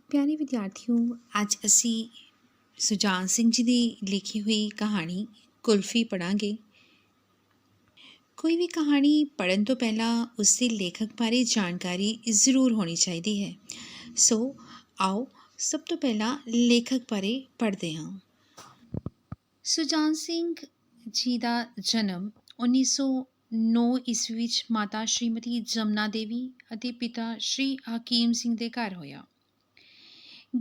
ਪਿਆਰੇ ਵਿਦਿਆਰਥੀਓ, ਅੱਜ ਅਸੀਂ ਸੁਜਾਨ ਸਿੰਘ ਜੀ ਦੀ ਲਿਖੀ ਹੋਈ ਕਹਾਣੀ ਕੁਲਫੀ ਪੜ੍ਹਾਂਗੇ। ਕੋਈ ਵੀ ਕਹਾਣੀ ਪੜ੍ਹਨ ਤੋਂ ਪਹਿਲਾਂ ਉਸ ਦੇ ਲੇਖਕ ਬਾਰੇ ਜਾਣਕਾਰੀ ਜ਼ਰੂਰ ਹੋਣੀ ਚਾਹੀਦੀ ਹੈ। ਸੋ ਆਓ ਸਭ ਤੋਂ ਪਹਿਲਾਂ ਲੇਖਕ ਬਾਰੇ ਪੜ੍ਹਦੇ ਹਾਂ। ਸੁਜਾਨ ਸਿੰਘ ਜੀ ਦਾ ਜਨਮ 1909 ਈਸਵੀ ਵਿੱਚ ਮਾਤਾ ਸ਼੍ਰੀਮਤੀ ਜਮਨਾ ਦੇਵੀ ਅਤੇ ਪਿਤਾ ਸ਼੍ਰੀ ਹਕੀਮ ਸਿੰਘ ਦੇ ਘਰ ਹੋਇਆ।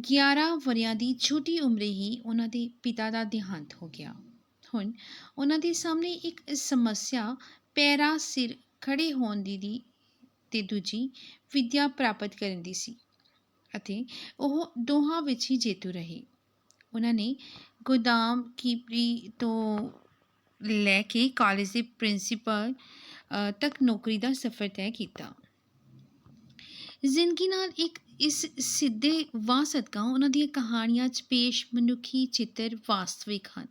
11 ਵਰ੍ਹਿਆਂ ਦੀ ਛੋਟੀ ਉਮਰੇ ਹੀ ਉਹਨਾਂ ਦੇ ਪਿਤਾ ਦਾ ਦੇਹਾਂਤ ਹੋ ਗਿਆ। ਹੁਣ ਉਹਨਾਂ ਦੇ ਸਾਹਮਣੇ ਇੱਕ ਸਮੱਸਿਆ ਪੈਰਾਂ ਸਿਰ ਖੜੇ ਹੋਣ ਦੀ ਤੇ ਦੂਜੀ ਵਿੱਦਿਆ ਪ੍ਰਾਪਤ ਕਰਨ ਦੀ ਸੀ ਅਤੇ ਉਹ ਦੋਹਾਂ ਵਿੱਚ ਹੀ ਜੇਤੂ ਰਹੇ। ਉਹਨਾਂ ਨੇ ਗੋਦਾਮ ਕੀਪਰੀ ਤੋਂ ਲੈ ਕੇ ਕਾਲਜ ਦੇ ਪ੍ਰਿੰਸੀਪਲ ਤੱਕ ਨੌਕਰੀ ਦਾ ਸਫ਼ਰ ਤੈਅ ਕੀਤਾ। ਜ਼ਿੰਦਗੀ ਨਾਲ ਇੱਕ ਇਸ ਸਿੱਧੇ ਵਾਹ ਸਦਕਾ ਉਹਨਾਂ ਦੀਆਂ ਕਹਾਣੀਆਂ 'ਚ ਪੇਸ਼ ਮਨੁੱਖੀ ਚਿੱਤਰ ਵਾਸਤਵਿਕ ਹਨ,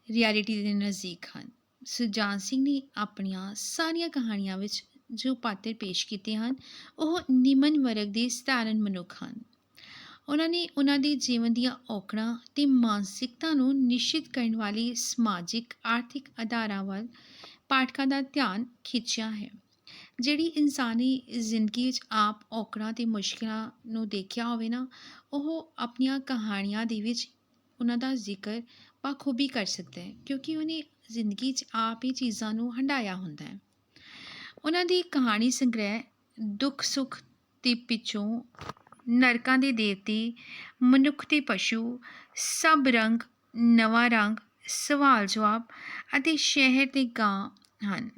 ਰਿਐਲਿਟੀ ਦੇ ਨਜ਼ਦੀਕ ਹਨ। ਸੁਜਾਨ ਸਿੰਘ ਨੇ ਆਪਣੀਆਂ ਸਾਰੀਆਂ ਕਹਾਣੀਆਂ ਵਿੱਚ ਜੋ ਪਾਤਰ ਪੇਸ਼ ਕੀਤੇ ਹਨ ਉਹ ਨਿਮਨ ਵਰਗ ਦੇ ਸਧਾਰਨ ਮਨੁੱਖ ਹਨ। ਉਹਨਾਂ ਨੇ ਉਹਨਾਂ ਦੇ ਜੀਵਨ ਦੀਆਂ ਔਕੜਾਂ ਅਤੇ ਮਾਨਸਿਕਤਾ ਨੂੰ ਨਿਸ਼ਚਿਤ ਕਰਨ ਵਾਲੀ ਸਮਾਜਿਕ ਆਰਥਿਕ ਆਧਾਰਾਂ ਵੱਲ ਪਾਠਕਾਂ ਦਾ ਧਿਆਨ ਖਿੱਚਿਆ ਹੈ। ਜਿਹੜੀ ਇਨਸਾਨੀ ਜ਼ਿੰਦਗੀ ਵਿੱਚ ਆਪ ਔਕੜਾਂ ਅਤੇ ਮੁਸ਼ਕਿਲਾਂ ਨੂੰ ਦੇਖਿਆ ਹੋਵੇ ਨਾ, ਉਹ ਆਪਣੀਆਂ ਕਹਾਣੀਆਂ ਦੇ ਵਿੱਚ ਉਹਨਾਂ ਦਾ ਜ਼ਿਕਰ ਬਾਖੂਬੀ ਕਰ ਸਕਦਾ ਹੈ, ਕਿਉਂਕਿ ਉਹਨੇ ਜ਼ਿੰਦਗੀ 'ਚ ਆਪ ਹੀ ਚੀਜ਼ਾਂ ਨੂੰ ਹੰਢਾਇਆ ਹੁੰਦਾ ਹੈ। ਉਹਨਾਂ ਦੀ ਕਹਾਣੀ ਸੰਗ੍ਰਹਿ ਦੁੱਖ ਸੁੱਖ ਦੇ ਪਿੱਛੋਂ ਨਰਕਾਂ ਦੇ ਦੇਵਤੇ, ਮਨੁੱਖ ਤੇ ਪਸ਼ੂ, ਸਭ ਰੰਗ, ਨਵਾਂ ਰੰਗ, ਸਵਾਲ ਜਵਾਬ ਅਤੇ ਸ਼ਹਿਰ ਦੇ ਗਾਂ ਹਨ।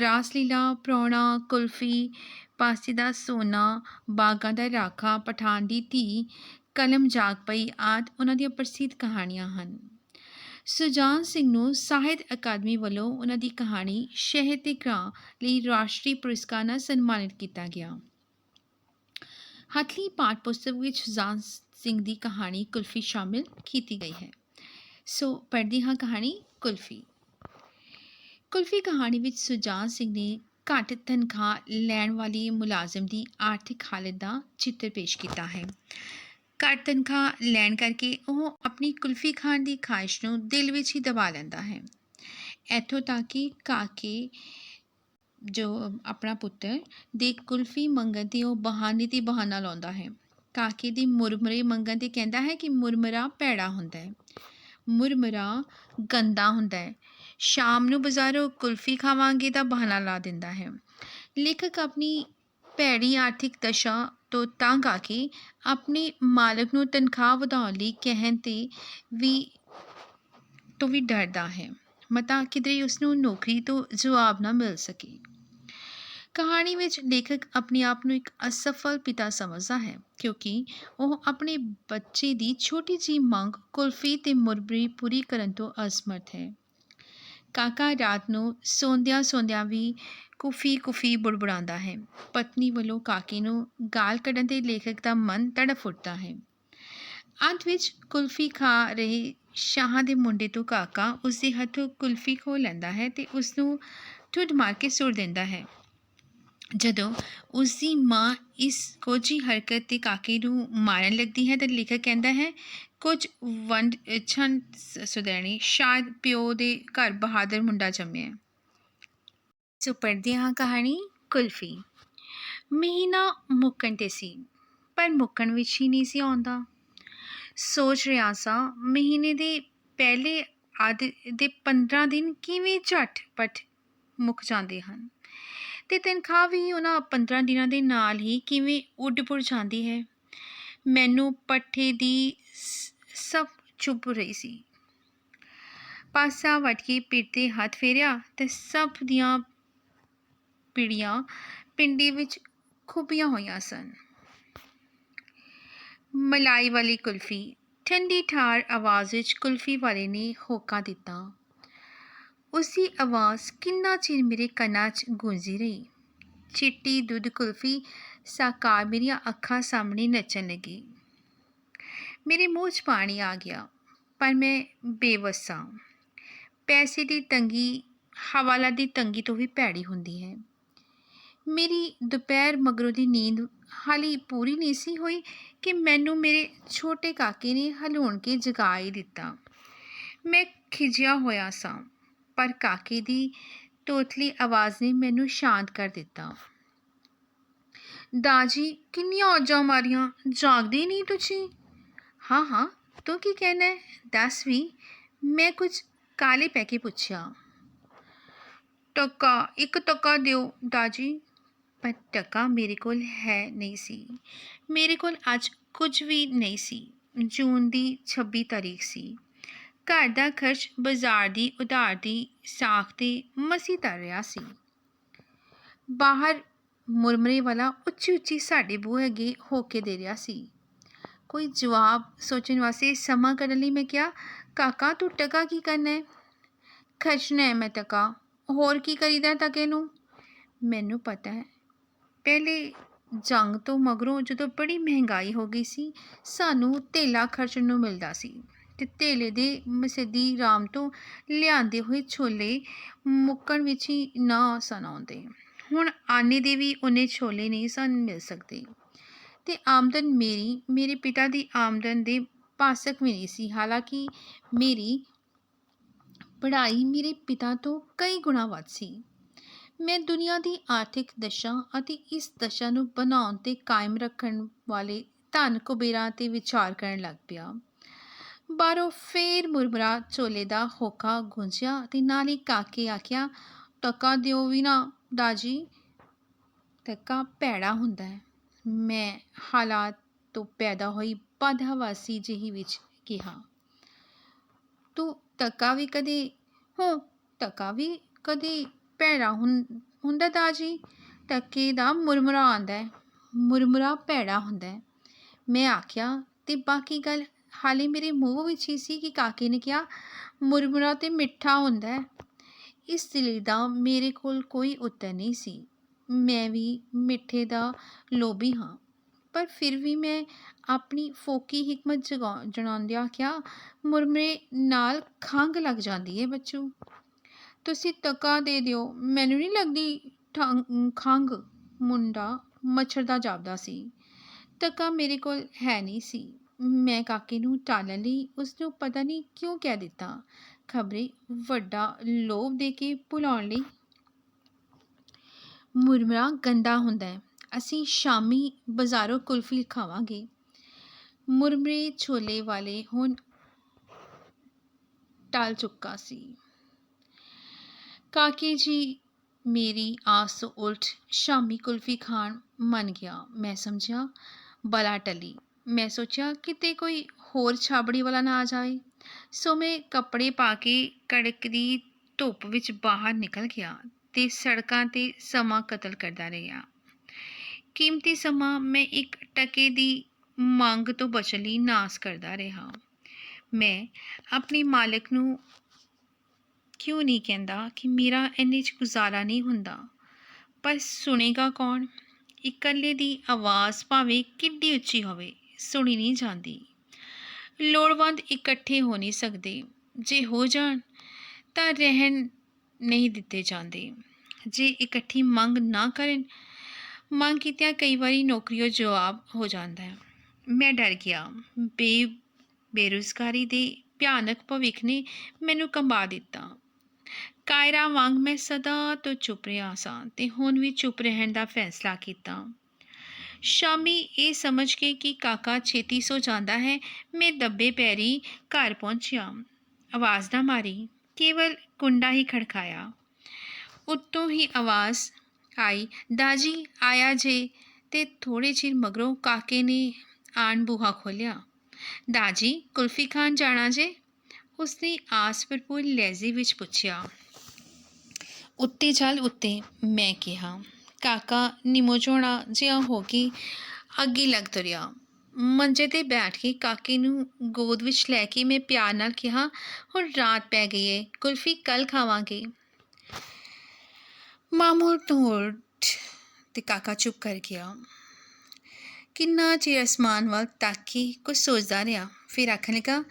ਰਾਸਲੀਲਾ, ਪ੍ਰਾਹੁਣਾ, ਕੁਲਫੀ, ਪਾਸੇ ਦਾ ਸੋਨਾ, ਬਾਗਾਂ ਦਾ ਰਾਖਾ, ਪਠਾਨ ਦੀ ਧੀ, ਕਲਮ ਜਾਗ ਪਈ ਆਦਿ ਉਹਨਾਂ ਦੀਆਂ ਪ੍ਰਸਿੱਧ ਕਹਾਣੀਆਂ ਹਨ। ਸੁਜਾਨ ਸਿੰਘ ਨੂੰ ਸਾਹਿਤ ਅਕਾਦਮੀ ਵੱਲੋਂ ਉਹਨਾਂ ਦੀ ਕਹਾਣੀ ਸ਼ਹਿਰ ਦੇ ਗਾਂ ਲਈ ਰਾਸ਼ਟਰੀ ਪੁਰਸਕਾਰ ਨਾਲ ਸਨਮਾਨਿਤ ਕੀਤਾ ਗਿਆ। ਹੱਥਲੀ ਪਾਠ ਪੁਸਤਕ ਵਿੱਚ ਸੁਜਾਨ ਸਿੰਘ ਦੀ ਕਹਾਣੀ ਕੁਲਫੀ ਸ਼ਾਮਿਲ ਕੀਤੀ ਗਈ ਹੈ। ਸੋ ਪੜ੍ਹਦੇ ਹਾਂ ਕਹਾਣੀ ਕੁਲਫੀ। ਕੁਲਫੀ ਕਹਾਣੀ ਵਿੱਚ ਸੁਜਾਨ ਸਿੰਘ ਨੇ ਘੱਟ ਤਨਖਾਹ ਲੈਣ ਵਾਲੀ ਮੁਲਾਜ਼ਮ ਦੀ ਆਰਥਿਕ ਹਾਲਤ ਦਾ ਚਿੱਤਰ ਪੇਸ਼ ਕੀਤਾ ਹੈ। ਘੱਟ ਤਨਖਾਹ ਲੈਣ ਕਰਕੇ ਉਹ ਆਪਣੀ ਕੁਲਫੀ ਖਾਣ ਦੀ ਖਾਹਿਸ਼ ਨੂੰ ਦਿਲ ਵਿੱਚ ਹੀ ਦਬਾ ਲੈਂਦਾ ਹੈ। ਇੱਥੋਂ ਤੱਕ ਕਿ ਕਾਕੇ ਜੋ ਆਪਣਾ ਪੁੱਤਰ ਦੇ ਕੁਲਫੀ ਮੰਗਣ 'ਤੇ ਉਹ ਬਹਾਨੇ 'ਤੇ ਬਹਾਨਾ ਲਾਉਂਦਾ ਹੈ। ਕਾਕੇ ਦੀ ਮੁਰਮੁਰੇ ਮੰਗਣ 'ਤੇ ਕਹਿੰਦਾ ਹੈ ਕਿ ਮੁਰਮੁਰਾ ਭੈੜਾ ਹੁੰਦਾ ਹੈ, ਮੁਰਮੁਰਾ ਗੰਦਾ ਹੁੰਦਾ ਹੈ, ਸ਼ਾਮ ਨੂੰ ਬਾਜ਼ਾਰੋਂ ਕੁਲਫੀ ਖਾਵਾਂਗੇ ਦਾ ਬਹਾਨਾ ਲਾ ਦਿੰਦਾ ਹੈ। ਲੇਖਕ ਆਪਣੀ ਭੈੜੀ ਆਰਥਿਕ ਦਸ਼ਾ ਤੋਂ ਤੰਗ ਆ ਕੇ ਆਪਣੇ ਮਾਲਕ ਨੂੰ ਤਨਖਾਹ ਵਧਾਉਣ ਲਈ ਕਹਿਣ 'ਤੇ ਵੀ ਡਰਦਾ ਹੈ, ਮਤਾ ਕਿਧਰੇ ਉਸਨੂੰ ਨੌਕਰੀ ਤੋਂ ਜਵਾਬ ਨਾ ਮਿਲ ਸਕੇ। ਕਹਾਣੀ ਵਿੱਚ ਲੇਖਕ ਆਪਣੇ ਆਪ ਨੂੰ ਇੱਕ ਅਸਫਲ ਪਿਤਾ ਸਮਝਦਾ ਹੈ, ਕਿਉਂਕਿ ਉਹ ਆਪਣੇ ਬੱਚੇ ਦੀ ਛੋਟੀ ਜਿਹੀ ਮੰਗ ਕੁਲਫੀ ਤੇ ਮੁਰਮੁਰੇ ਪੂਰੀ ਕਰਨ ਤੋਂ ਅਸਮਰਥ ਹੈ। ਕਾਕਾ ਰਾਤ ਨੂੰ ਸੌਂਦਿਆਂ ਵੀ ਕੁਫੀ ਕੁਫੀ ਬੁੜਬੁੜਾਉਂਦਾ ਹੈ। ਪਤਨੀ ਵੱਲੋਂ ਕਾਕੇ ਨੂੰ ਗਾਲ ਕੱਢਣ 'ਤੇ ਲੇਖਕ ਦਾ ਮਨ ਤੜਫ ਉੱਠਦਾ ਹੈ। ਅੰਤ ਵਿੱਚ ਕੁਲਫੀ ਖਾ ਰਹੇ ਸ਼ਾਹਾਂ ਦੇ ਮੁੰਡੇ ਤੋਂ ਕਾਕਾ ਉਸਦੇ ਹੱਥੋਂ ਕੁਲਫੀ ਖੋਹ ਲੈਂਦਾ ਹੈ ਤੇ ਉਸਨੂੰ ਠੁੱਡ ਮਾਰ ਕੇ ਸੁੱਟ ਦਿੰਦਾ ਹੈ। ਜਦੋਂ ਉਸਦੀ ਮਾਂ ਇਸ ਕੋਝੀ ਹਰਕਤ 'ਤੇ ਕਾਕੇ ਨੂੰ ਮਾਰਨ ਲੱਗਦੀ ਹੈ ਤਾਂ ਲੇਖਕ ਕਹਿੰਦਾ ਹੈ, ਕੁਝ ਵੰਡ ਛੰਡ ਸੁਧੈਣੀ, ਸ਼ਾਇਦ ਪਿਓ ਦੇ ਘਰ ਬਹਾਦਰ ਮੁੰਡਾ ਜੰਮਿਆ। ਸੋ ਪੜ੍ਹਦੇ ਹਾਂ ਕਹਾਣੀ ਕੁਲਫੀ। ਮਹੀਨਾ ਮੁੱਕਣ 'ਤੇ ਸੀ, ਪਰ ਮੁੱਕਣ ਵਿੱਚ ਹੀ ਨਹੀਂ ਸੀ ਆਉਂਦਾ। ਸੋਚ ਰਿਹਾ ਸਾਂ ਮਹੀਨੇ ਦੇ ਪਹਿਲੇ ਅੱਧ ਦੇ 15 ਦਿਨ ਕਿਵੇਂ ਝੱਟ-ਪੱਟ ਮੁੱਕ ਜਾਂਦੇ ਹਨ ਅਤੇ ਤਨਖਾਹ ਵੀ ਉਹਨਾਂ 15 ਦਿਨਾਂ ਦੇ ਨਾਲ ਹੀ ਕਿਵੇਂ ਉੱਡ ਪੁੱਡ ਜਾਂਦੀ ਹੈ। ਮੈਨੂੰ ਪੱਠੇ ਦੀ ਸਭ ਚੁੱਭ ਰਹੀ ਸੀ। ਪਾਸਾ ਵੱਟ ਕੇ ਪਿੱਠ 'ਤੇ ਹੱਥ ਫੇਰਿਆ ਅਤੇ ਸਭ ਦੀਆਂ ਪੀੜੀਆਂ ਪਿੰਡੇ ਵਿੱਚ ਖੁੱਭੀਆਂ ਹੋਈਆਂ ਸਨ। ਮਲਾਈ ਵਾਲੀ ਕੁਲਫੀ, ਠੰਡੀ ਠਾਰ ਆਵਾਜ਼ ਵਿੱਚ ਕੁਲਫੀ ਵਾਲੇ ਨੇ ਹੋਕਾ ਦਿੱਤਾ। ਉਸਦੀ ਆਵਾਜ਼ ਕਿੰਨਾ ਚਿਰ ਮੇਰੇ ਕੰਨਾਂ 'ਚ ਗੂੰਜਦੀ ਰਹੀ। ਚਿੱਟੀ ਦੁੱਧ ਕੁਲਫੀ ਸਾਕਾਰ ਮੇਰੀਆਂ ਅੱਖਾਂ ਸਾਹਮਣੇ ਨੱਚਣ ਲੱਗੀ। ਮੇਰੇ ਮੂੰਹ 'ਚ ਪਾਣੀ ਆ ਗਿਆ, ਪਰ ਮੈਂ ਬੇਵੱਸ ਸਾਂ। ਪੈਸੇ ਦੀ ਤੰਗੀ ਹਵਾਲਾ ਦੀ ਤੰਗੀ ਤੋਂ ਵੀ ਭੈੜੀ ਹੁੰਦੀ ਹੈ। ਮੇਰੀ ਦੁਪਹਿਰ ਮਗਰੋਂ ਦੀ ਨੀਂਦ ਹਾਲੇ ਪੂਰੀ ਨਹੀਂ ਸੀ ਹੋਈ ਕਿ ਮੈਨੂੰ ਮੇਰੇ ਛੋਟੇ ਕਾਕੇ ਨੇ ਹਲੂਣ ਕੇ ਜਗਾ ਹੀ ਦਿੱਤਾ। ਮੈਂ ਖਿਝਿਆ ਹੋਇਆ ਸਾਂ, ਪਰ ਕਾਕੇ ਦੀ ਤੋਤਲੀ ਆਵਾਜ਼ ਨੇ ਮੈਨੂੰ ਸ਼ਾਂਤ ਕਰ ਦਿੱਤਾ। ਦਾਜੀ, ਕਿੰਨੀਆਂ ਔਜਾਂ ਮਾਰੀਆਂ, ਜਾਗਦੇ ਨਹੀਂ ਤੁਸੀਂ? ਹਾਂ ਹਾਂ, ਤੂੰ ਕੀ ਕਹਿਣਾ ਹੈ, ਦੱਸ ਵੀ, ਮੈਂ ਕੁਝ ਕਾਹਲੇ ਪੈ ਕੇ ਪੁੱਛਿਆ। ਟਕਾ, ਇੱਕ ਟਕਾ ਦਿਓ ਦਾਜੀ। ਪਰ ਟਕਾ ਮੇਰੇ ਕੋਲ ਹੈ ਨਹੀਂ ਸੀ। ਮੇਰੇ ਕੋਲ ਅੱਜ ਕੁਝ ਵੀ ਨਹੀਂ ਸੀ। ਜੂਨ ਦੀ 26 ਤਾਰੀਖ ਸੀ। ਘਰ ਦਾ ਖਰਚ ਬਾਜ਼ਾਰ ਦੀ ਉਧਾਰ ਦੀ ਸਾਖ 'ਤੇ ਮਸੀਂ ਤਰ ਰਿਹਾ ਸੀ। ਬਾਹਰ ਮੁਰਮਰੇ ਵਾਲਾ ਉੱਚੀ ਉੱਚੀ ਸਾਡੇ ਬੂਹੇ ਅੱਗੇ ਹੋਕੇ ਦੇ ਰਿਹਾ ਸੀ। ਕੋਈ ਜਵਾਬ ਸੋਚਣ ਵਾਸਤੇ ਸਮਾਂ ਕੱਢਣ ਲਈ ਮੈਂ ਕਿਹਾ, ਕਾਕਾ ਤੂੰ ਟਕਾ ਕੀ ਕਰਨਾ ਹੈ? ਖਰਚਣਾ ਹੈ ਮੈਂ ਟਕਾ, ਹੋਰ ਕੀ ਕਰੀਦਾ ਟਕੇ ਨੂੰ? ਮੈਨੂੰ ਪਤਾ ਹੈ, ਪਹਿਲੇ ਜੰਗ ਤੋਂ ਮਗਰੋਂ ਜਦੋਂ ਬੜੀ ਮਹਿੰਗਾਈ ਹੋ ਗਈ ਸੀ, ਸਾਨੂੰ ਧੇਲਾ ਖਰਚਣ ਨੂੰ ਮਿਲਦਾ ਸੀ ਅਤੇ ਧੇਲੇ ਦੇ ਮਸੱਦੀ ਰਾਮ ਤੋਂ ਲਿਆਂਦੇ ਹੋਏ ਛੋਲੇ ਮੁੱਕਣ ਵਿੱਚ ਹੀ ਨਾ ਸਨ ਆਉਂਦੇ। ਹੁਣ ਆਨੇ ਦੇ ਵੀ ਉਹਨੇ ਛੋਲੇ ਨਹੀਂ ਸਨ ਮਿਲ ਸਕਦੇ ਅਤੇ ਆਮਦਨ ਮੇਰੇ ਪਿਤਾ ਦੀ ਆਮਦਨ ਦੇ ਪਾਸਕ ਵੀ ਨਹੀਂ ਸੀ। ਹਾਲਾਂਕਿ ਮੇਰੀ ਪੜ੍ਹਾਈ ਮੇਰੇ ਪਿਤਾ ਤੋਂ ਕਈ ਗੁਣਾ ਵੱਧ ਸੀ। ਮੈਂ ਦੁਨੀਆ ਦੀ ਆਰਥਿਕ ਦਸ਼ਾ ਅਤੇ ਇਸ ਦਸ਼ਾ ਨੂੰ ਬਣਾਉਣ ਤੇ ਕਾਇਮ ਰੱਖਣ ਵਾਲੇ ਧਨ ਕੁਬੇਰਾਂ 'ਤੇ ਵਿਚਾਰ ਕਰਨ ਲੱਗ ਪਿਆ। ਬਾਹਰੋਂ ਫੇਰ ਮੁਰਮਰਾ ਛੋਲੇ ਦਾ ਹੋਕਾ ਗੂੰਜਿਆ ਅਤੇ ਨਾਲ ਹੀ ਕਾਕੇ ਆਖਿਆ, ਟਕਾ ਦਿਓ ਵੀ ਨਾ ਦਾਜੀ। ਟਕਾ ਭੈੜਾ ਹੁੰਦਾ ਹੈ, ਮੈਂ ਹਾਲਾਤ ਤੋਂ ਪੈਦਾ ਹੋਈ ਬਦਹਵਾਸੀ ਜਿਹੀ ਵਿੱਚ ਕਿਹਾ। ਤੂੰ ਟਕਾ ਵੀ ਕਦੇ ਭੈੜਾ ਹੁੰਦਾ ਦਾਜੀ? ਟਕੇ ਦਾ ਮੁਰਮੁਰਾ ਆਉਂਦਾ ਹੈ, ਮੁਰਮੁਰਾ ਭੈੜਾ ਹੁੰਦਾ ਹੈ, ਮੈਂ ਆਖਿਆ। ਅਤੇ ਬਾਕੀ ਗੱਲ ਹਾਲੇ ਮੇਰੇ ਮੂੰਹ ਵਿੱਚ ਹੀ ਸੀ ਕਿ ਕਾਕੇ ਨੇ ਕਿਹਾ, ਮੁਰਮੁਰਾ ਤਾਂ ਮਿੱਠਾ ਹੁੰਦਾ ਹੈ। ਇਸ ਦਲੀਲ ਦਾ ਮੇਰੇ ਕੋਲ ਕੋਈ ਉੱਤਰ ਨਹੀਂ ਸੀ। ਮੈਂ ਵੀ ਮਿੱਠੇ ਦਾ ਲੋਭੀ ਹਾਂ, ਪਰ ਫਿਰ ਵੀ ਮੈਂ ਆਪਣੀ ਫੋਕੀ ਹਿਕਮਤ ਜਣਾਉਂਦਿਆਂ ਆਖਿਆ, ਮੁਰਮਰੇ ਨਾਲ ਖੰਘ ਲੱਗ ਜਾਂਦੀ ਹੈ ਬੱਚੂ। ਤੁਸੀਂ ਟਕਾ ਦੇ ਦਿਓ, ਮੈਨੂੰ ਨਹੀਂ ਲੱਗਦੀ ਖੰਘ। ਮੁੰਡਾ ਮੱਛਰ ਦਾ ਜਾਪਦਾ ਸੀ। ਟਕਾ ਮੇਰੇ ਕੋਲ ਹੈ ਨਹੀਂ ਸੀ। ਮੈਂ ਕਾਕੇ ਨੂੰ ਟਾਲਣ ਲਈ ਉਸਨੂੰ ਪਤਾ ਨਹੀਂ ਕਿਉਂ ਕਹਿ ਦਿੱਤਾ, ਖਬਰੇ ਵੱਡਾ ਲੋਭ ਦੇ ਕੇ ਭੁਲਾਉਣ ਲਈ। ਮੁਰਮਰਾ ਗੰਦਾ ਹੁੰਦਾ ਹੈ, ਅਸੀਂ ਸ਼ਾਮੀ ਬਾਜ਼ਾਰੋਂ ਕੁਲਫੀ ਖਾਵਾਂਗੇ। ਮੁਰਮਰੇ ਛੋਲੇ ਵਾਲੇ ਹੁਣ ਟਲ ਚੁੱਕਾ ਸੀ। ਕਾਕੇ ਜੀ ਮੇਰੀ ਆਸ ਤੋਂ ਉਲਟ ਸ਼ਾਮੀ ਕੁਲਫੀ ਖਾਣ ਮੰਨ ਗਿਆ। ਮੈਂ ਸਮਝਿਆ ਬਲਾ ਟਲੀ। ਮੈਂ ਸੋਚਿਆ ਕਿਤੇ ਕੋਈ ਹੋਰ ਛਾਬੜੀ ਵਾਲਾ ਨਾ ਆ ਜਾਵੇ, ਸੋ ਮੈਂ ਕੱਪੜੇ ਪਾ ਕੇ ਕੜਕਦੀ ਧੁੱਪ ਵਿੱਚ ਬਾਹਰ ਨਿਕਲ ਗਿਆ ਅਤੇ ਸੜਕਾਂ 'ਤੇ ਸਮਾਂ ਕਤਲ ਕਰਦਾ ਰਿਹਾ। ਕੀਮਤੀ ਸਮਾਂ ਮੈਂ ਇੱਕ ਟਕੇ ਦੀ ਮੰਗ ਤੋਂ ਬਚਣ ਲਈ ਨਾਸ ਕਰਦਾ ਰਿਹਾ। ਮੈਂ ਆਪਣੇ ਮਾਲਕ ਨੂੰ ਕਿਉਂ ਨਹੀਂ ਕਹਿੰਦਾ ਕਿ ਮੇਰਾ ਇੰਨੇ 'ਚ ਗੁਜ਼ਾਰਾ ਨਹੀਂ ਹੁੰਦਾ, ਪਰ ਸੁਣੇਗਾ ਕੌਣ? ਇਕੱਲੇ ਦੀ ਆਵਾਜ਼ ਭਾਵੇਂ ਕਿੱਡੀ ਉੱਚੀ ਹੋਵੇ, ਸੁਣੀ ਨਹੀਂ ਜਾਂਦੀ। ਲੋੜਵੰਦ ਇਕੱਠੇ ਹੋ ਨਹੀਂ ਸਕਦੇ, ਜੇ ਹੋ ਜਾਣ ਤਾਂ ਰਹਿਣ ਨਹੀਂ ਦਿੱਤੇ ਜਾਂਦੇ। ਜੇ ਇਕੱਠੀ ਮੰਗ ਨਾ ਕਰਨ, ਮੰਗ ਕੀਤਿਆਂ ਕਈ ਵਾਰੀ ਨੌਕਰੀਓ ਜਵਾਬ ਹੋ ਜਾਂਦਾ ਹੈ। ਮੈਂ ਡਰ ਗਿਆ। ਬੇਰੁਜ਼ਗਾਰੀ ਦੇ ਭਿਆਨਕ ਭਵਿੱਖ ਨੇ ਮੈਨੂੰ ਕੰਬਾ ਦਿੱਤਾ। ਕਾਇਰਾ ਵਾਂਗ ਮੈਂ ਸਦਾ ਤੋਂ ਚੁੱਪ ਰਿਹਾ ਸਾਂ ਅਤੇ ਹੁਣ ਵੀ ਚੁੱਪ ਰਹਿਣ ਦਾ ਫੈਸਲਾ ਕੀਤਾ। ਸ਼ਾਮੀ ਇਹ ਸਮਝ ਕੇ ਕਿ ਕਾਕਾ ਛੇਤੀ ਸੋ ਜਾਂਦਾ ਹੈ, ਮੈਂ ਦੱਬੇ ਪੈਰੀ ਘਰ ਪਹੁੰਚਿਆ। ਆਵਾਜ਼ ਨਾ ਮਾਰੀ, ਕੇਵਲ ਕੁੰਡਾ ਹੀ ਖੜਕਾਇਆ। ਉੱਤੋਂ ਹੀ ਆਵਾਜ਼ ਆਈ, ਦਾਜੀ ਆਇਆ ਜੇ। ਅਤੇ ਥੋੜ੍ਹੇ ਚਿਰ ਮਗਰੋਂ ਕਾਕੇ ਨੇ ਆਣ ਬੂਹਾ ਖੋਲ੍ਹਿਆ। ਦਾਜੀ ਕੁਲਫੀ ਖਾਣ ਜਾਣਾ ਜੇ? ਉਸਨੇ ਆਸ ਭਰਪੂਰ ਲਹਿਜ਼ੇ ਵਿੱਚ ਪੁੱਛਿਆ। ਉੱਤੇ ਚੱਲ ਉੱਤੇ, ਮੈਂ ਕਿਹਾ। ਕਾਕਾ ਨਿਮੋਝੋਣਾ ਜਿਹਾ ਹੋ ਕੇ ਅੱਗੇ ਲੱਗ ਤੁਰਿਆ। ਮੰਜੇ 'ਤੇ ਬੈਠ ਕੇ ਕਾਕੇ ਨੂੰ ਗੋਦ ਵਿੱਚ ਲੈ ਕੇ ਮੈਂ ਪਿਆਰ ਨਾਲ ਕਿਹਾ, ਹੁਣ ਰਾਤ ਪੈ ਗਈ ਏ, ਕੁਲਫੀ ਕੱਲ੍ਹ ਖਾਵਾਂਗੇ। ਮਾਮੂਲ ਤੋਂ ਤੇ ਕਾਕਾ ਚੁੱਪ ਕਰ ਗਿਆ। ਕਿੰਨਾ ਚਿਰ ਅਸਮਾਨ ਵੱਲ ਤੱਕ ਕੇ ਕੁਝ ਸੋਚਦਾ ਰਿਹਾ, ਫਿਰ ਆਖਣ ਲੱਗਾ,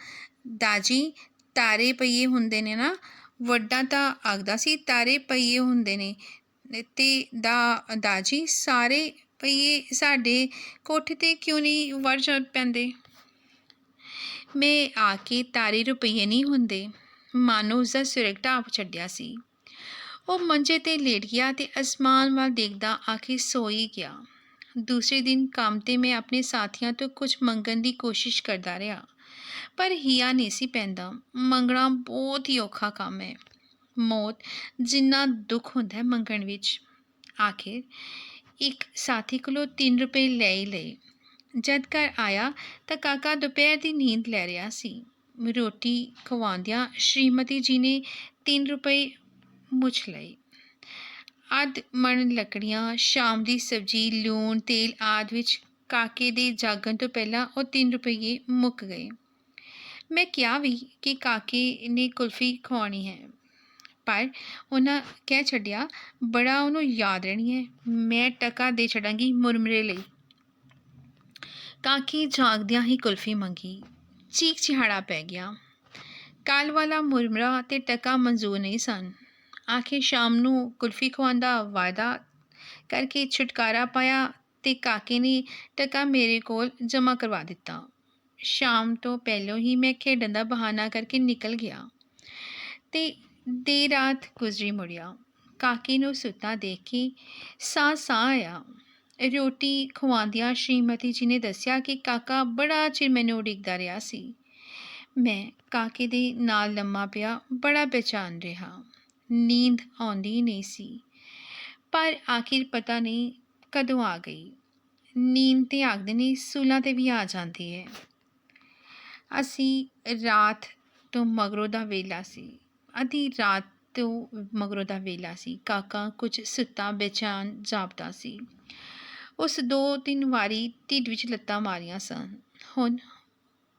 ਦਾਜੀ ਤਾਰੇ ਪਈਏ ਹੁੰਦੇ ਨੇ ਨਾ, ਵੱਡਾ ਤਾਂ ਆਖਦਾ ਸੀ ਤਾਰੇ ਪਹੀਏ ਹੁੰਦੇ ਨੇ ਤੇ ਦਾਜੀ ਸਾਰੇ ਪਹੀਏ ਸਾਡੇ ਕੋਠੇ 'ਤੇ ਕਿਉਂ ਨਹੀਂ ਵੜ ਪੈਂਦੇ। ਮੈਂ ਆ ਕੇ ਤਾਰੇ ਰੁਪਈਏ ਨਹੀਂ ਹੁੰਦੇ। ਮਾਨੋ ਉਸਦਾ ਸਿਰ ਢਾਪ ਛੱਡਿਆ ਸੀ। ਉਹ ਮੰਜੇ 'ਤੇ ਲੇਟ ਗਿਆ ਤੇ ਅਸਮਾਨ ਵੱਲ ਦੇਖਦਾ ਆ ਕੇ ਸੋ ਹੀ ਗਿਆ। ਦੂਸਰੇ ਦਿਨ ਕੰਮ 'ਤੇ ਮੈਂ ਆਪਣੇ ਸਾਥੀਆਂ ਤੋਂ ਕੁਝ ਮੰਗਣ ਦੀ ਕੋਸ਼ਿਸ਼ ਕਰਦਾ ਰਿਹਾ, ਪਰ ਹਿਆ ਨਹੀਂ ਸੀ ਪੈਂਦਾ। ਮੰਗਣਾ ਬਹੁਤ ਹੀ ਔਖਾ ਕੰਮ ਹੈ। ਮੌਤ ਜਿੰਨਾ ਦੁੱਖ ਹੁੰਦਾ ਹੈ ਮੰਗਣ ਵਿੱਚ। ਆਖਿਰ ਇੱਕ ਸਾਥੀ ਕੋਲੋਂ 3 ਰੁਪਏ ਲੈ ਹੀ ਲਏ। ਜਦ ਘਰ ਆਇਆ ਤਾਂ ਕਾਕਾ ਦੁਪਹਿਰ ਦੀ ਨੀਂਦ ਲੈ ਰਿਹਾ ਸੀ। ਰੋਟੀ ਖਵਾਉਂਦਿਆਂ ਸ਼੍ਰੀਮਤੀ ਜੀ ਨੇ 3 ਰੁਪਏ ਮੁੱਚ ਲਏ। ਅੱਧ ਮਣ ਲੱਕੜੀਆਂ, ਸ਼ਾਮ ਦੀ ਸਬਜ਼ੀ, ਲੂਣ, ਤੇਲ ਆਦਿ ਵਿੱਚ ਕਾਕੇ ਦੇ ਜਾਗਣ ਤੋਂ ਪਹਿਲਾਂ ਉਹ 3 ਰੁਪਏ ਮੁੱਕ ਗਏ। ਮੈਂ ਕਿਹਾ ਵੀ ਕਿ ਕਾਕੇ ਨੇ ਕੁਲਫੀ ਖਵਾਉਣੀ ਹੈ, ਪਰ ਉਹਨਾਂ ਕਹਿ ਛੱਡਿਆ ਬੜਾ ਉਹਨੂੰ ਯਾਦ ਰਹਿਣੀ ਹੈ, ਮੈਂ ਟਕਾ ਦੇ ਛੱਡਾਂਗੀ ਮੁਰਮਰੇ ਲਈ। ਕਾਕੀ ਜਾਗਦਿਆਂ ਹੀ ਕੁਲਫੀ ਮੰਗੀ। ਚੀਕ ਚਿਹਾੜਾ ਪੈ ਗਿਆ। ਕੱਲ੍ਹ ਵਾਲਾ ਮੁਰਮਰਾ ਤੇ ਟਕਾ ਮਨਜ਼ੂਰ ਨਹੀਂ ਸਨ। ਆਖਿਰ ਸ਼ਾਮ ਨੂੰ ਕੁਲਫੀ ਖਵਾਉਣ ਦਾ ਵਾਅਦਾ ਕਰਕੇ ਛੁਟਕਾਰਾ ਪਾਇਆ ਤੇ ਕਾਕੇ ਨੇ ਟਕਾ ਮੇਰੇ ਕੋਲ ਜਮ੍ਹਾਂ ਕਰਵਾ ਦਿੱਤਾ। ਸ਼ਾਮ ਤੋਂ ਪਹਿਲੋਂ ਹੀ ਮੈਂ ਖੇਡਣ ਦਾ ਬਹਾਨਾ ਕਰਕੇ ਨਿਕਲ ਗਿਆ ਤੇ ਦੇਰ ਰਾਤ ਗੁਜ਼ਰੀ ਮੁੜਿਆ। ਕਾਕੇ ਨੂੰ ਸੁੱਤਾ ਦੇਖ ਕੇ ਸਾਹ ਆਇਆ। ਰੋਟੀ ਖਵਾਉਂਦਿਆਂ ਸ਼੍ਰੀਮਤੀ ਜੀ ਨੇ ਦੱਸਿਆ ਕਿ ਕਾਕਾ ਬੜਾ ਚਿਰ ਮੈਨੂੰ ਉਡੀਕਦਾ ਰਿਹਾ ਸੀ। ਮੈਂ ਕਾਕੇ ਦੇ ਨਾਲ ਲੰਮਾ ਪਿਆ ਬੜਾ ਬੇਚੈਨ ਰਿਹਾ। ਨੀਂਦ ਆਉਂਦੀ ਨਹੀਂ ਸੀ, ਪਰ ਆਖਿਰ ਪਤਾ ਨਹੀਂ ਕਦੋਂ ਆ ਗਈ। ਨੀਂਦ ਤੇ ਆਖਦੇ ਨੇ ਸੂਲਾਂ 'ਤੇ ਵੀ ਆ ਜਾਂਦੀ ਹੈ। ਅਸੀਂ ਰਾਤ ਤੋਂ ਮਗਰੋਂ ਦਾ ਵੇਲਾ ਸੀ। ਅੱਧੀ ਰਾਤ ਤੋਂ ਮਗਰੋਂ ਦਾ ਵੇਲਾ ਸੀ। ਕਾਕਾ ਕੁਝ ਸੁੱਤਾ ਬੇਚੈਨ ਜਾਪਦਾ ਸੀ। ਉਸ 2-3 ਵਾਰੀ ਢਿੱਡ ਵਿੱਚ ਲੱਤਾਂ ਮਾਰੀਆਂ ਸਨ। ਹੁਣ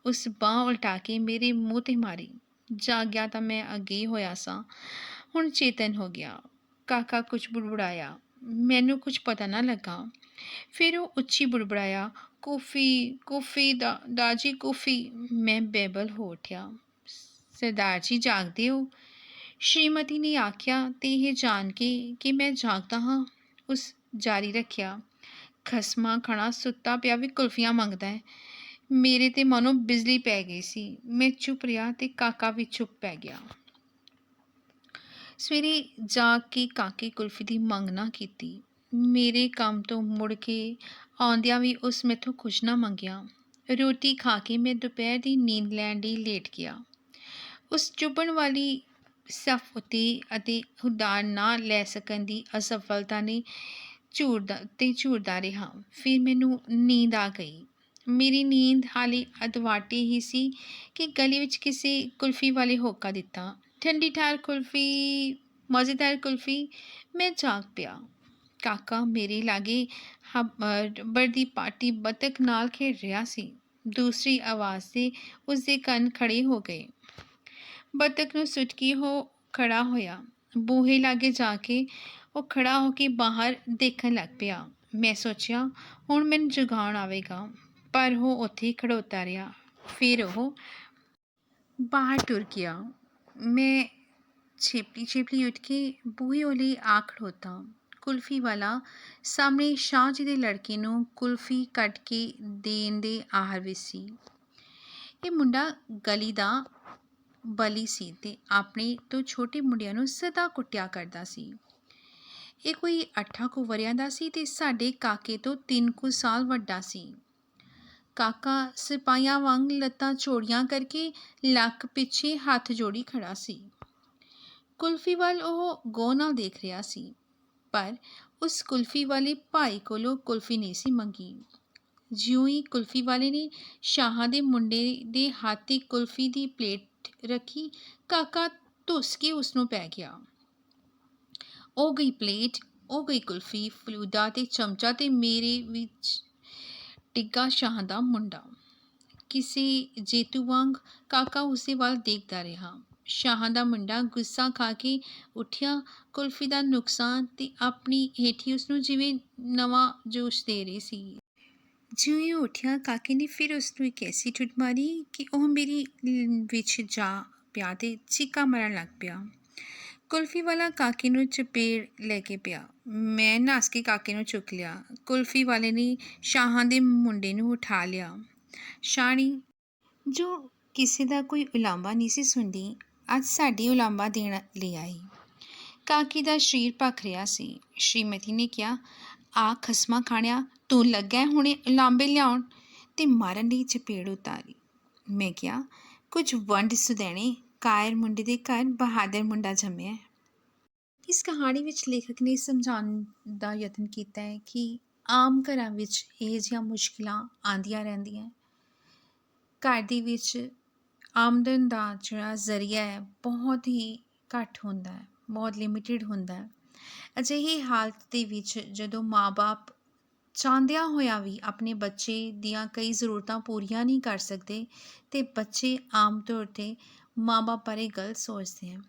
ਉਸ ਬਾਂਹ ਉਲਟਾ ਕੇ ਮੇਰੇ ਮੂੰਹ 'ਤੇ ਮਾਰੀ। ਜਾਗਿਆ ਤਾਂ ਮੈਂ ਅੱਗੇ ਹੀ ਹੋਇਆ ਸਾਂ। ਹੁਣ ਚੇਤਨ ਹੋ ਗਿਆ। ਕਾਕਾ ਕੁਝ ਬੁੜਬੁੜਾਇਆ। ਮੈਨੂੰ ਕੁਝ ਪਤਾ ਨਾ ਲੱਗਾ। ਫਿਰ ਉਹ ਉੱਚੀ ਬੁੜਬੁੜਾਇਆ, ਕੌਫੀ ਕੌਫੀ ਦਾਜੀ ਕੌਫੀ। ਮੈਂ ਬੇਬਲ ਹੋ ਉੱਠਿਆ। ਸਰਦਾਰ ਜੀ ਜਾਗਦੇ ਹੋ? ਸ਼੍ਰੀਮਤੀ ਨੇ ਆਖਿਆ ਤੇ ਇਹ ਜਾਣ ਕੇ ਕਿ ਮੈਂ ਜਾਗਦਾ ਹਾਂ ਉਸ ਜਾਰੀ ਰੱਖਿਆ, ਖਸਮਾਂ ਖਾਣਾ ਸੁੱਤਾ ਪਿਆ ਵੀ ਕੁਲਫੀਆਂ ਮੰਗਦਾ ਹੈ। ਮੇਰੇ ਤੇ ਮਾਨੋ ਬਿਜਲੀ ਪੈ ਗਈ ਸੀ। ਮੈਂ ਚੁੱਪ ਰਿਹਾ ਤੇ ਕਾਕਾ ਵੀ ਚੁੱਪ ਪੈ ਗਿਆ। ਸਵੇਰੇ ਜਾਗ ਕੇ ਕਾਕੇ ਕੁਲਫੀ ਦੀ ਮੰਗ ਨਾ ਕੀਤੀ। ਮੇਰੇ ਕੰਮ ਤੋਂ ਮੁੜ ਕੇ ਆਉਂਦਿਆਂ ਵੀ ਉਸ ਮੈਥੋਂ ਕੁਝ ਨਾ ਮੰਗਿਆ। ਰੋਟੀ ਖਾ ਕੇ ਮੈਂ ਦੁਪਹਿਰ ਦੀ ਨੀਂਦ ਲੈਣ ਲਈ ਲੇਟ ਗਿਆ। ਉਸ ਚੁੱਭਣ ਵਾਲੀ ਸਫ ਉੱਤੇ ਅਤੇ ਉਧਾਰ ਨਾ ਲੈ ਸਕਣ ਦੀ ਅਸਫਲਤਾ ਨੇ ਝੂਰਦਾ ਰਿਹਾ। ਫਿਰ ਮੈਨੂੰ ਨੀਂਦ ਆ ਗਈ। ਮੇਰੀ ਨੀਂਦ ਹਾਲੇ ਅਧਵਾਟੀ ਹੀ ਸੀ ਕਿ ਗਲੀ ਵਿੱਚ ਕਿਸੇ ਕੁਲਫੀ ਵਾਲੇ ਹੋਕਾ ਦਿੱਤਾ, ਠੰਡੀ ਠਾਰ ਕੁਲਫੀ, ਮਜ਼ੇਦਾਰ ਕੁਲਫੀ। ਮੈਂ ਜਾਗ ਪਿਆ। ਕਾਕਾ ਮੇਰੇ ਲਾਗੇ ਰਬੜ ਦੀ ਪਾਟੀ ਬੱਤਖ ਨਾਲ ਖੇਡ ਰਿਹਾ ਸੀ। ਦੂਸਰੀ ਆਵਾਜ਼ 'ਤੇ ਉਸਦੇ ਕੰਨ ਖੜ੍ਹੇ ਹੋ ਗਏ। ਬੱਤਖ ਨੂੰ ਸੁੱਟ ਕੇ ਉਹ ਖੜ੍ਹਾ ਹੋਇਆ। ਬੂਹੇ ਲਾਗੇ ਜਾ ਕੇ ਉਹ ਖੜ੍ਹਾ ਹੋ ਕੇ ਬਾਹਰ ਦੇਖਣ ਲੱਗ ਪਿਆ। ਮੈਂ ਸੋਚਿਆ ਹੁਣ ਮੈਨੂੰ ਜਗਾਉਣ ਆਵੇਗਾ, ਪਰ ਉਹ ਉੱਥੇ ਹੀ ਖੜੋਤਾ ਰਿਹਾ। ਫਿਰ ਉਹ ਬਾਹਰ ਟੁਰ ਗਿਆ। ਮੈਂ ਛੇਪਲੀ ਉੱਠ ਕੇ ਬੂਹੇ ਓਲੇ ਆ ਖੜੋਤਾ। ਕੁਲਫੀ ਵਾਲਾ ਸਾਹਮਣੇ ਸ਼ਾਹ ਜੀ ਦੇ ਲੜਕੇ ਨੂੰ ਕੁਲਫੀ ਕੱਢ ਕੇ ਦੇਣ ਦੇ ਆਹਰ ਵਿੱਚ ਸੀ। ਇਹ ਮੁੰਡਾ ਗਲੀ ਦਾ ਬਲੀ ਸੀ ਤੇ ਆਪਣੇ ਤੋਂ ਛੋਟੇ ਮੁੰਡਿਆਂ ਨੂੰ ਸਦਾ ਕੁੱਟਿਆ ਕਰਦਾ ਸੀ। ਇਹ ਕੋਈ 8 ਕੁ ਵਰ੍ਹਿਆਂ ਦਾ ਸੀ ਤੇ ਸਾਡੇ ਕਾਕੇ ਤੋਂ 3 ਕੁ ਸਾਲ ਵੱਡਾ ਸੀ। ਕਾਕਾ ਸਿਪਾਹੀਆਂ ਵਾਂਗ ਲੱਤਾਂ ਚੌੜੀਆਂ ਕਰਕੇ ਲੱਕ ਪਿੱਛੇ ਹੱਥ ਜੋੜੀ ਖੜਾ ਸੀ। ਕੁਲਫੀ ਵੱਲ ਉਹ ਗੌਰ ਨਾਲ ਦੇਖ ਰਿਹਾ ਸੀ, ਪਰ ਉਸ ਕੁਲਫੀ ਵਾਲੇ ਭਾਈ ਕੋਲੋਂ ਕੁਲਫੀ ਨਹੀਂ ਸੀ ਮੰਗੀ। ਜਿਉਂ ਹੀ ਕੁਲਫੀ ਵਾਲੇ ਨੇ ਸ਼ਾਹਾਂ ਦੇ ਮੁੰਡੇ ਦੇ ਹੱਥ 'ਤੇ ਕੁਲਫੀ ਦੀ ਪਲੇਟ ਰੱਖੀ, ਕਾਕਾ ਧੁੱਸ ਕੇ ਉਸ ਨੂੰ ਪੈ ਗਿਆ। ਉਹ ਗਈ ਪਲੇਟ, ਉਹ ਗਈ ਕੁਲਫੀ, ਫਲੂਦਾ ਤੇ ਚਮਚਾ ਤੇ ਮੇਰੇ ਵਿੱਚ ਡਿੱਗਾ ਸ਼ਾਹ ਦਾ ਮੁੰਡਾ। ਕਿਸੇ ਜੇਤੂ ਵਾਂਗ ਕਾਕਾ ਉਸਦੇ ਵੱਲ ਦੇਖਦਾ ਰਿਹਾ। ਸ਼ਾਹ ਦਾ ਮੁੰਡਾ ਗੁੱਸਾ ਖਾ ਕੇ ਉੱਠਿਆ। ਕੁਲਫੀ ਦਾ ਨੁਕਸਾਨ ਤੇ ਆਪਣੀ ਹੇਠੀ ਉਸਨੂੰ ਜਿਵੇਂ ਨਵਾਂ ਜੋਸ਼ ਦੇ ਰਹੀ ਸੀ। ਜਿਉਂ ਹੀ ਉੱਠਿਆ, ਕਾਕੇ ਨੇ ਫਿਰ ਉਸਨੂੰ ਇੱਕ ਐਸੀ ਠੁੱਡ ਮਾਰੀ ਕਿ ਉਹ ਮੇਰੀ ਵਿੱਚ ਜਾ ਪਿਆ ਤੇ ਚੀਕਾਂ ਮਾਰਨ ਲੱਗ ਪਿਆ। ਕੁਲਫੀ ਵਾਲਾ ਕਾਕੇ ਨੂੰ ਚਪੇੜ ਲੈ ਕੇ ਪਿਆ। ਮੈਂ ਨੱਸ ਕੇ ਕਾਕੇ ਨੂੰ ਚੁੱਕ ਲਿਆ। ਕੁਲਫੀ ਵਾਲੇ ਨੇ ਸ਼ਾਹਾਂ ਦੇ ਮੁੰਡੇ ਨੂੰ ਉਠਾ ਲਿਆ। ਸ਼ਾਹਣੀ, ਜੋ ਕਿਸੇ ਦਾ ਕੋਈ ਉਲਾਂਭਾ ਨਹੀਂ ਸੀ ਸੁਣਦੀ, ਅੱਜ ਸਾਡੀ ਉਲਾਂਭਾ ਦੇਣ ਲਈ ਆਈ। ਕਾਕੇ ਦਾ ਸਰੀਰ ਭਖ ਰਿਹਾ ਸੀ। ਸ਼੍ਰੀਮਤੀ ਨੇ ਕਿਹਾ, ਆ ਖਸਮਾਂ ਖਾਣਿਆ, ਤੂੰ ਲੱਗਾ ਹੈ ਹੁਣੇ ਉਲਾਂਭੇ ਲਿਆਉਣ, ਤੇ ਮਾਰਨ ਲਈ ਚਪੇੜ ਉਤਾਰੀ। ਮੈਂ ਕਿਹਾ, ਕੁਝ ਵੰਡ ਸੁਦੈਣੇ, ਕਾਇਰ ਮੁੰਡੇ ਦੇ ਘਰ ਬਹਾਦਰ ਮੁੰਡਾ ਜੰਮਿਆ। ਇਸ ਕਹਾਣੀ ਵਿੱਚ ਲੇਖਕ ਨੇ ਸਮਝਾਉਣ ਦਾ ਯਤਨ ਕੀਤਾ ਹੈ ਕਿ ਆਮ ਘਰਾਂ ਵਿੱਚ ਇਹ ਜਿਹੀਆਂ ਮੁਸ਼ਕਿਲਾਂ ਆਉਂਦੀਆਂ ਰਹਿੰਦੀਆਂ। ਘਰ ਦੇ ਵਿੱਚ ਆਮਦਨ ਦਾ ਜਿਹੜਾ ਜ਼ਰੀਆ ਹੈ ਬਹੁਤ ਹੀ ਘੱਟ ਹੁੰਦਾ ਹੈ, ਬਹੁਤ ਲਿਮਿਟਿਡ ਹੁੰਦਾ ਹੈ। ਅਜਿਹੀ ਹਾਲਤ ਦੇ ਵਿੱਚ ਜਦੋਂ ਮਾਂ-ਬਾਪ ਚਾਹੁੰਦਿਆਂ ਹੋਇਆਂ ਵੀ ਆਪਣੇ ਬੱਚੇ ਦੀਆਂ ਕਈ ਜ਼ਰੂਰਤਾਂ ਪੂਰੀਆਂ ਨਹੀਂ ਕਰ ਸਕਦੇ, ਤੇ ਬੱਚੇ ਆਮ ਤੌਰ 'ਤੇ ਮਾਂ-ਬਾਪ ਬਾਰੇ ਗਲਤ ਸੋਚਦੇ ਹਨ।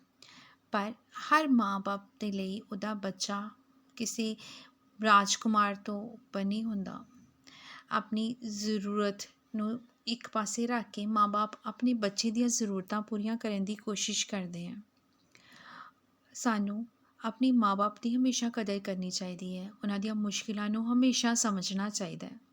ਪਰ ਹਰ ਮਾਂ-ਬਾਪ ਦੇ ਲਈ ਉਹਦਾ ਬੱਚਾ ਕਿਸੇ ਰਾਜਕੁਮਾਰ ਤੋਂ ਉੱਪਰ ਨਹੀਂ ਹੁੰਦਾ। ਆਪਣੀ ਜ਼ਰੂਰਤ ਨੂੰ ਇੱਕ ਪਾਸੇ ਰੱਖ ਕੇ ਮਾਂ-ਬਾਪ ਆਪਣੇ ਬੱਚੇ ਦੀਆਂ ਜ਼ਰੂਰਤਾਂ ਪੂਰੀਆਂ ਕਰਨ ਦੀ ਕੋਸ਼ਿਸ਼ ਕਰਦੇ ਹਨ। ਸਾਨੂੰ ਆਪਣੇ ਮਾਂ-ਬਾਪ ਦੀ ਹਮੇਸ਼ਾ ਕਦਰ ਕਰਨੀ ਚਾਹੀਦੀ ਹੈ। ਉਹਨਾਂ ਦੀਆਂ ਮੁਸ਼ਕਿਲਾਂ ਨੂੰ ਹਮੇਸ਼ਾ ਸਮਝਣਾ ਚਾਹੀਦਾ ਹੈ।